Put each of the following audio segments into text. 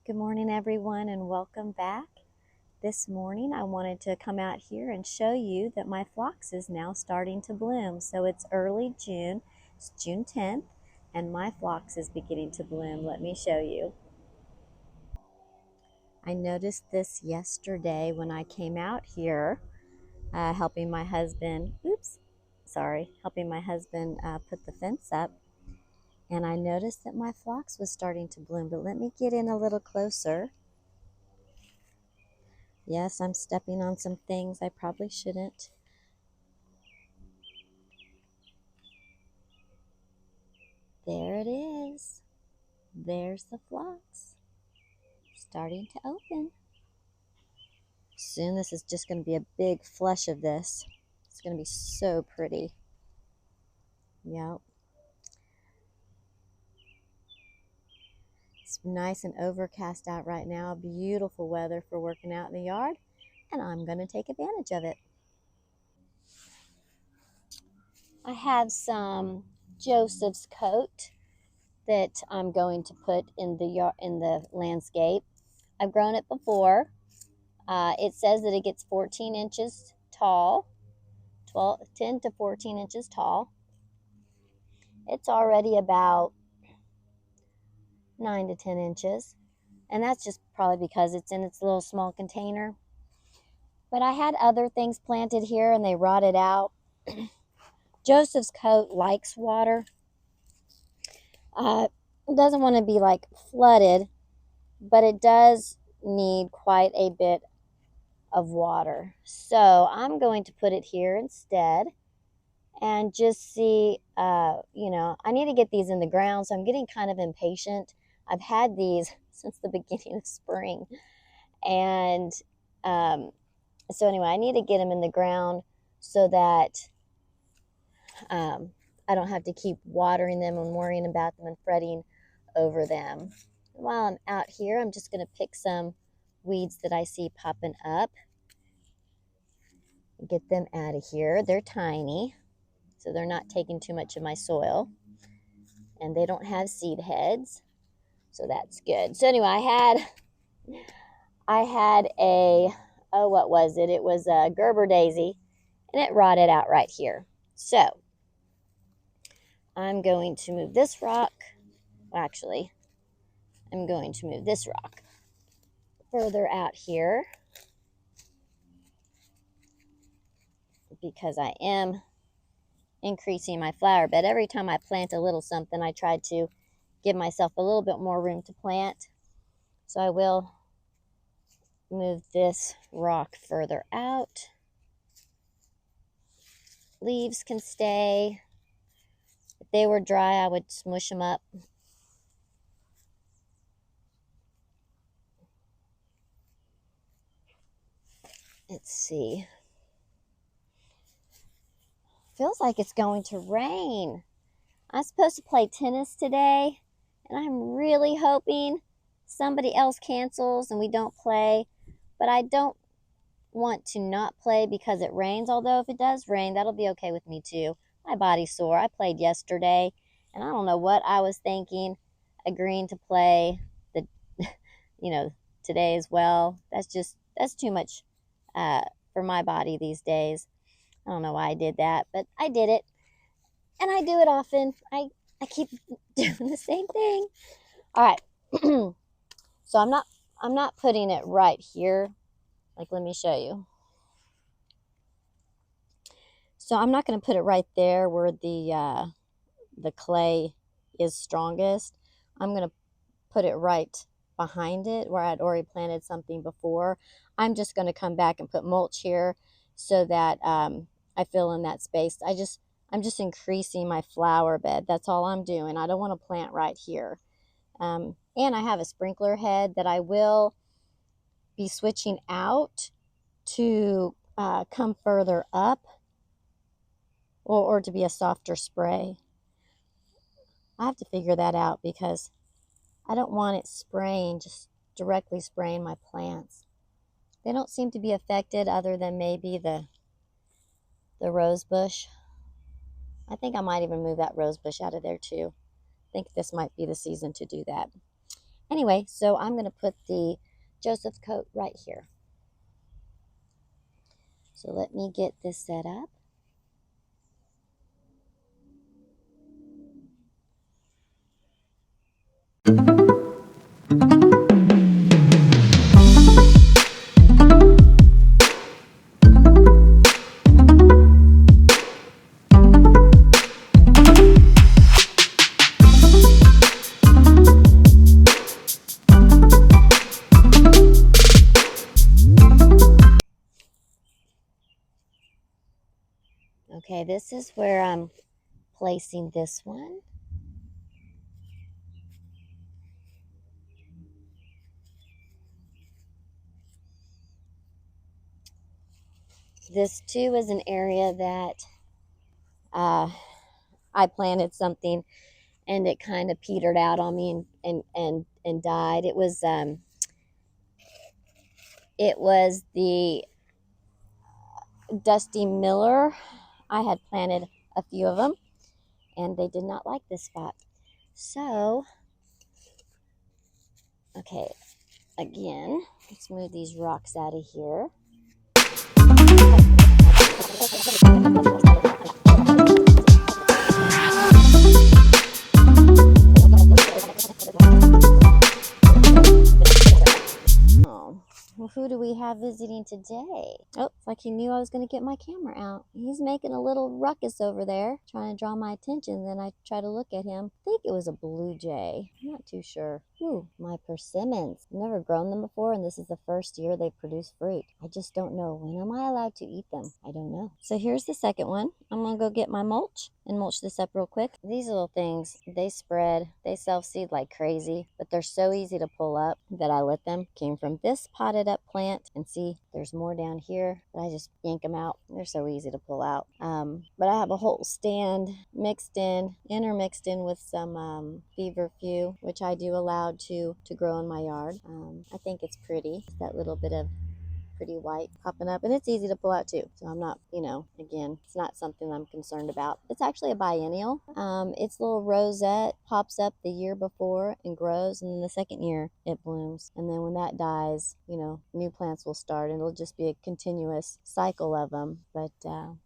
Good morning, everyone, and welcome back. This morning I wanted to come out here and show you that my phlox is now starting to bloom. So it's early June, it's June 10th, and my phlox is beginning to bloom. Let me show you. I noticed this yesterday when I came out here helping my husband, helping my husband put the fence up. And I noticed that my phlox was starting to bloom, but let me get in a little closer. Yes, I'm stepping on some things I probably shouldn't. There it is. There's the phlox starting to open. Soon this is just going to be a big flush of this. It's going to be so pretty. Yep. It's nice and overcast out right now. Beautiful weather for working out in the yard, and I'm going to take advantage of it. I have some Joseph's coat that I'm going to put in the landscape. I've grown it before. It says that it gets 14 inches tall, 10 to 14 inches tall. It's already about 9 to 10 inches, and that's just probably because it's in its little small container. But I had other things planted here and they rotted out. Joseph's coat likes water. It doesn't want to be like flooded, but it does need quite a bit of water. So I'm going to put it here instead and just see, I need to get these in the ground, so I'm getting kind of impatient. I've had these since the beginning of spring. And so anyway, I need to get them in the ground so that I don't have to keep watering them and worrying about them and fretting over them. While I'm out here, I'm just going to pick some weeds that I see popping up. Get them out of here. They're tiny, so they're not taking too much of my soil. And they don't have seed heads, so that's good. So anyway, I had what was it? It was a Gerber daisy, and it rotted out right here. So I'm going to move this rock. Actually, I'm going to move this rock further out here because I am increasing my flower bed. Every time I plant a little something, I try to give myself a little bit more room to plant. So I will move this rock further out. Leaves can stay. If they were dry, I would smush them up. Let's see. Feels like it's going to rain. I'm supposed to play tennis today, and I'm really hoping somebody else cancels and we don't play. But I don't want to not play because it rains, although if it does rain, that'll be okay with me too. My body's sore. I played yesterday, and I don't know what I was thinking, agreeing to play today as well. That's too much for my body these days. I don't know why I did that, but I did it. And I do it often. I keep doing the same thing. All right. So I'm not putting it right here. Like, let me show you. So I'm not going to put it right there where the clay is strongest. I'm going to put it right behind it where I'd already planted something before. I'm just going to come back and put mulch here so that I fill in that space. I'm just increasing my flower bed. That's all I'm doing. I don't want to plant right here. And I have a sprinkler head that I will be switching out to come further up or to be a softer spray. I have to figure that out because I don't want it spraying, just directly spraying my plants. They don't seem to be affected other than maybe the rose bush. I think I might even move that rose bush out of there too. I think this might be the season to do that. Anyway, so I'm going to put the Joseph coat right here. So let me get this set up. Okay, this is where I'm placing this one. This too is an area that I planted something and it kind of petered out on me and died. It was the Dusty Miller. I had planted a few of them and they did not like this spot. So, okay, again, let's move these rocks out of here. Well, who do we have visiting today? Oh, it's like he knew I was going to get my camera out. He's making a little ruckus over there, trying to draw my attention. Then I try to look at him. I think it was a blue jay. I'm not too sure. Ooh, my persimmons. I've never grown them before, and this is the first year they produce fruit. I just don't know. When am I allowed to eat them? I don't know. So here's the second one. I'm going to go get my mulch and mulch this up real quick. These little things, they spread. They self-seed like crazy, but they're so easy to pull up that I let them. Came from this potted up plant, and see, there's more down here, but I just yank them out. They're so easy to pull out. But I have a whole stand intermixed in with some feverfew, which I do allowed to grow in my yard. I think it's pretty. It's that little bit of pretty white popping up, and it's easy to pull out too, so I'm not, again, it's not something I'm concerned about. It's actually a biennial. Its little rosette pops up the year before and grows, and then the second year it blooms, and then when that dies, new plants will start, and it'll just be a continuous cycle of them. But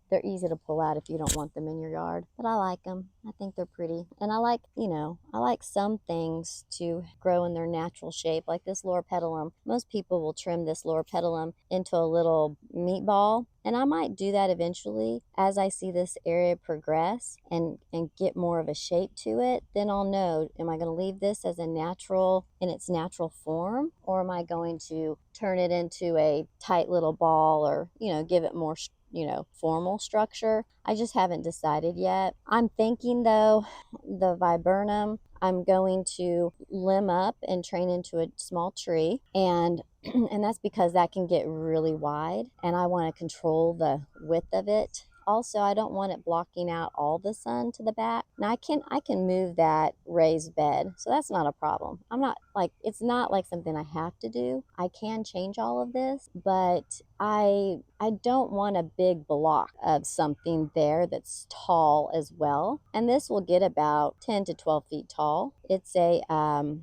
they're easy to pull out if you don't want them in your yard. But I like them. I think they're pretty. And I like some things to grow in their natural shape, like this loropetalum. Most people will trim this loropetalum into a little meatball. And I might do that eventually as I see this area progress and get more of a shape to it. Then I'll know, am I going to leave this as in its natural form, or am I going to turn it into a tight little ball, or, give it more formal structure. I just haven't decided yet. I'm thinking though, the viburnum, I'm going to limb up and train into a small tree, and that's because that can get really wide, and I want to control the width of it. Also, I don't want it blocking out all the sun to the back. Now I can move that raised bed, so that's not a problem. It's not like something I have to do. I can change all of this, but I don't want a big block of something there that's tall as well. And this will get about 10 to 12 feet tall. It's a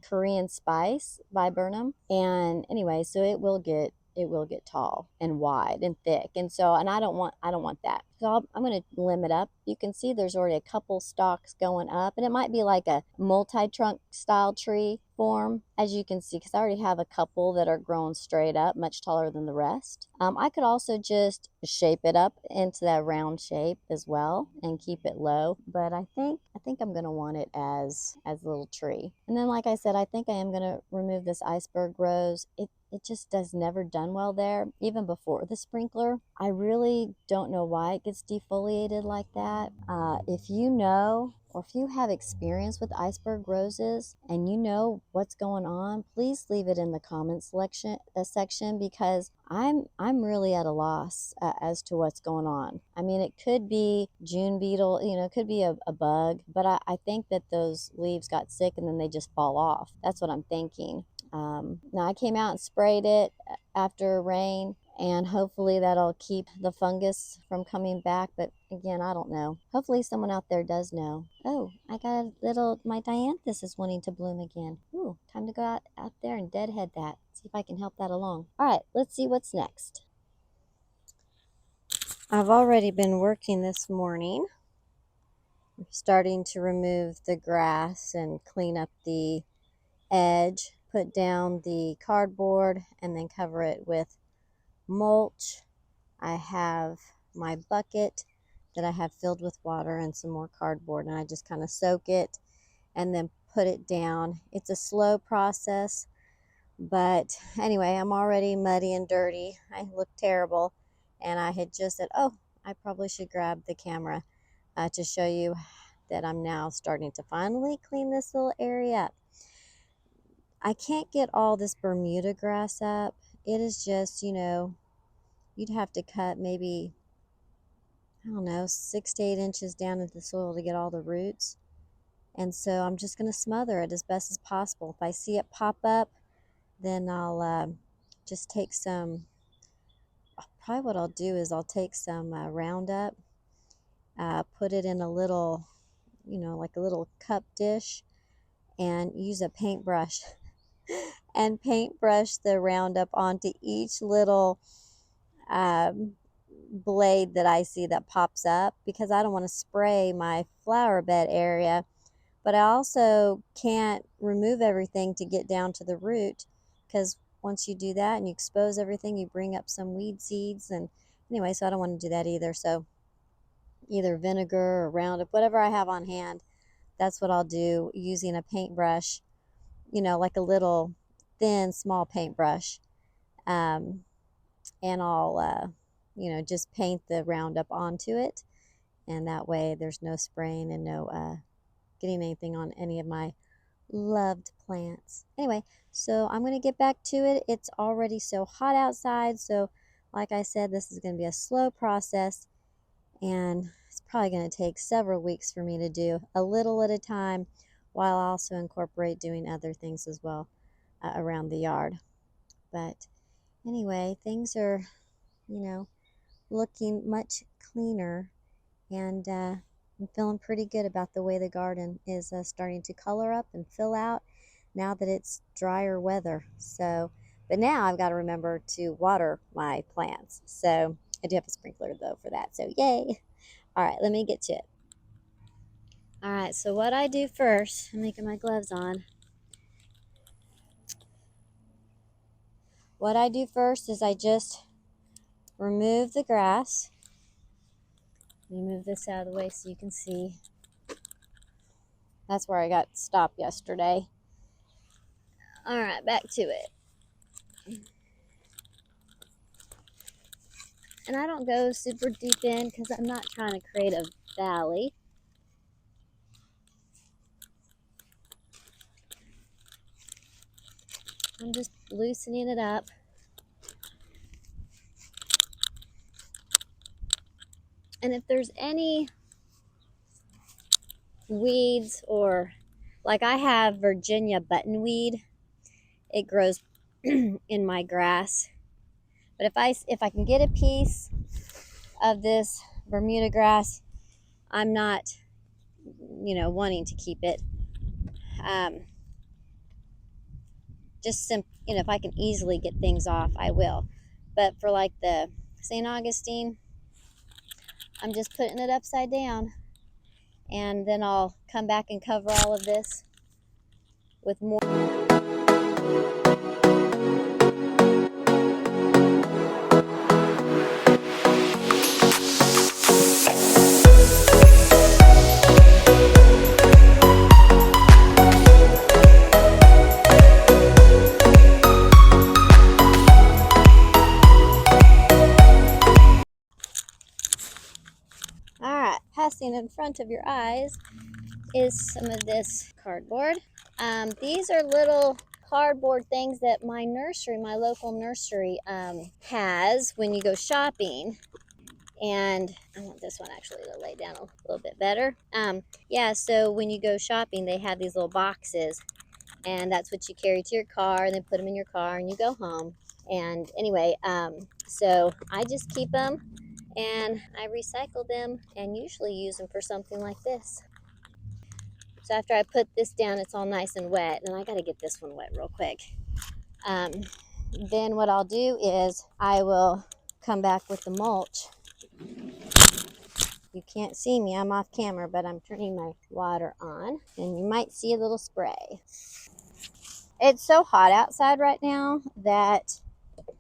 Korean spice viburnum, and anyway, so it will get tall and wide and thick, and I don't want that. So I'm going to limb it up. You can see there's already a couple stalks going up, and it might be like a multi-trunk style tree form, as you can see, because I already have a couple that are growing straight up, much taller than the rest. I could also just shape it up into that round shape as well and keep it low, but I think I'm going to want it as a little tree. And then, like I said, I think I am going to remove this iceberg rose. It just does never done well there, even before the sprinkler. I really don't know why it gets defoliated like that. If you know, or if you have experience with iceberg roses and you know what's going on, please leave it in the comments section, because I'm really at a loss as to what's going on. I mean, it could be June beetle, it could be a bug, but I think that those leaves got sick and then they just fall off. That's what I'm thinking. Now I came out and sprayed it after rain, and hopefully that'll keep the fungus from coming back. But again, I don't know. Hopefully someone out there does know. Oh, I got my dianthus is wanting to bloom again. Ooh, Ooh, time to go out there and deadhead that. See if I can help that along. All right, let's see what's next. I've already been working this morning. I'm starting to remove the grass and clean up the edge, put down the cardboard, and then cover it with mulch. I have my bucket that I have filled with water and some more cardboard, and I just kind of soak it and then put it down. It's a slow process, but anyway, I'm already muddy and dirty. I look terrible, and I had just said, oh, I probably should grab the camera to show you that I'm now starting to finally clean this little area up. I can't get all this Bermuda grass up. It is just, you'd have to cut maybe, I don't know, 6 to 8 inches down into the soil to get all the roots. And so I'm just going to smother it as best as possible. If I see it pop up, then I'll just take some, probably what I'll do is I'll take some Roundup, put it in a little, like a little cup dish, and use a paintbrush and paintbrush the Roundup onto each little blade that I see that pops up, because I don't want to spray my flower bed area, but I also can't remove everything to get down to the root, because once you do that and you expose everything, you bring up some weed seeds. And anyway, so I don't want to do that either. So either vinegar or Roundup, whatever I have on hand, that's what I'll do using a paintbrush, like a little thin, small paintbrush. And I'll, just paint the Roundup onto it. And that way there's no spraying and no getting anything on any of my loved plants. Anyway, so I'm going to get back to it. It's already so hot outside. So like I said, this is going to be a slow process. And it's probably going to take several weeks for me to do a little at a time, while I also incorporate doing other things as well around the yard. But anyway, things are, looking much cleaner, and I'm feeling pretty good about the way the garden is starting to color up and fill out now that it's drier weather. So, but now I've got to remember to water my plants. So I do have a sprinkler though for that. So yay. All right, let me get to it. All right, so what I do first, I'm making my gloves on. What I do first is I just remove the grass. Let me move this out of the way so you can see. That's where I got stopped yesterday. All right, back to it. And I don't go super deep in because I'm not trying to create a valley. I'm just loosening it up. And if there's any weeds, or like I have Virginia buttonweed, it grows in my grass. But if I can get a piece of this Bermuda grass, I'm not, wanting to keep it. If I can easily get things off, I will. But for like the St. Augustine, I'm just putting it upside down, and then I'll come back and cover all of this with more. All right, passing in front of your eyes is some of this cardboard. These are little cardboard things that my local nursery, has when you go shopping. And I want this one actually to lay down a little bit better. Yeah, so when you go shopping, they have these little boxes, and that's what you carry to your car, and then put them in your car and you go home. And anyway, so I just keep them, and I recycle them and usually use them for something like this. So after I put this down, it's all nice and wet, and I got to get this one wet real quick. Then what I'll do is I will come back with the mulch. You can't see me, I'm off camera, but I'm turning my water on, and you might see a little spray. It's so hot outside right now that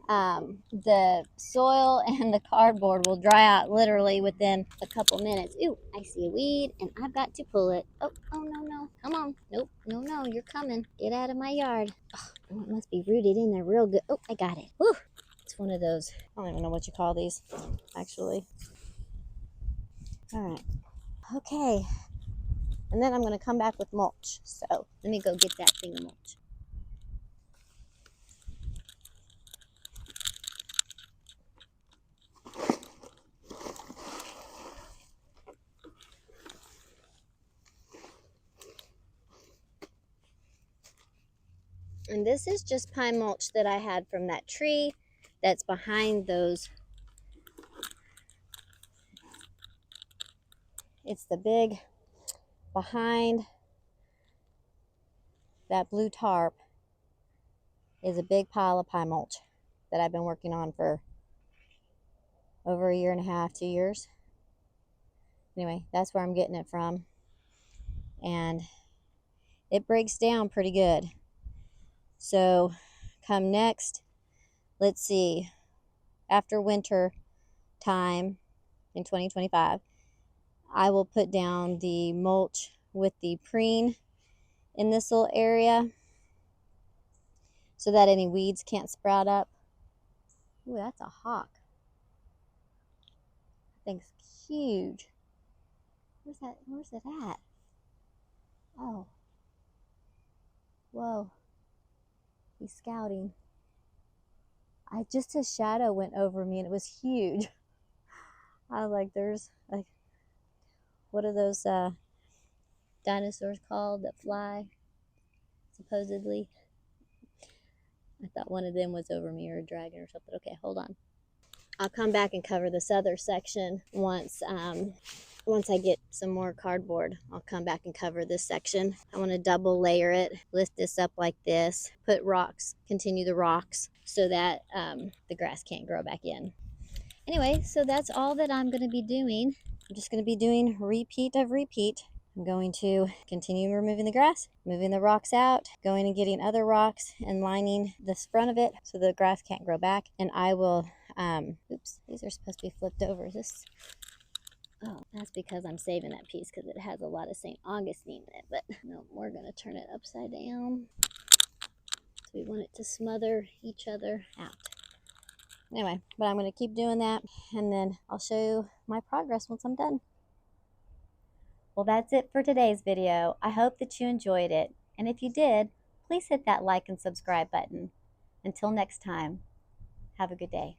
the soil and the cardboard will dry out literally within a couple minutes. Ooh, I see a weed and I've got to pull it. Oh, no. Come on. Nope, no, you're coming. Get out of my yard. Oh, it must be rooted in there real good. Oh, I got it. Whew. It's one of those, I don't even know what you call these, actually. All right. Okay. And then I'm going to come back with mulch. So let me go get that thing of mulch. And this is just pine mulch that I had from that tree that's behind those. It's the big, behind that blue tarp is a big pile of pine mulch that I've been working on for over a year and a half, 2 years. Anyway, that's where I'm getting it from. And it breaks down pretty good. So come next, let's see, after winter time in 2025, I will put down the mulch with the preen in this little area so that any weeds can't sprout up. Ooh, that's a hawk. That thing's huge. Where's it at? Oh. Whoa. He's scouting. Just his shadow went over me and it was huge. I was like, there's like, what are those dinosaurs called that fly, supposedly? I thought one of them was over me, or a dragon or something. Okay, hold on. I'll come back and cover this other section once I get some more cardboard. I'll come back and cover this section. I want to double layer it, lift this up like this, put rocks, continue the rocks so that the grass can't grow back in. Anyway, so that's all that I'm going to be doing. I'm just going to be doing repeat of repeat. I'm going to continue removing the grass, moving the rocks out, going and getting other rocks and lining this front of it so the grass can't grow back. And I will, oops, these are supposed to be flipped over. Oh, that's because I'm saving that piece because it has a lot of St. Augustine in it. But no, we're going to turn it upside down. So we want it to smother each other out. Anyway, but I'm going to keep doing that, and then I'll show you my progress once I'm done. Well, that's it for today's video. I hope that you enjoyed it, and if you did, please hit that like and subscribe button. Until next time, have a good day.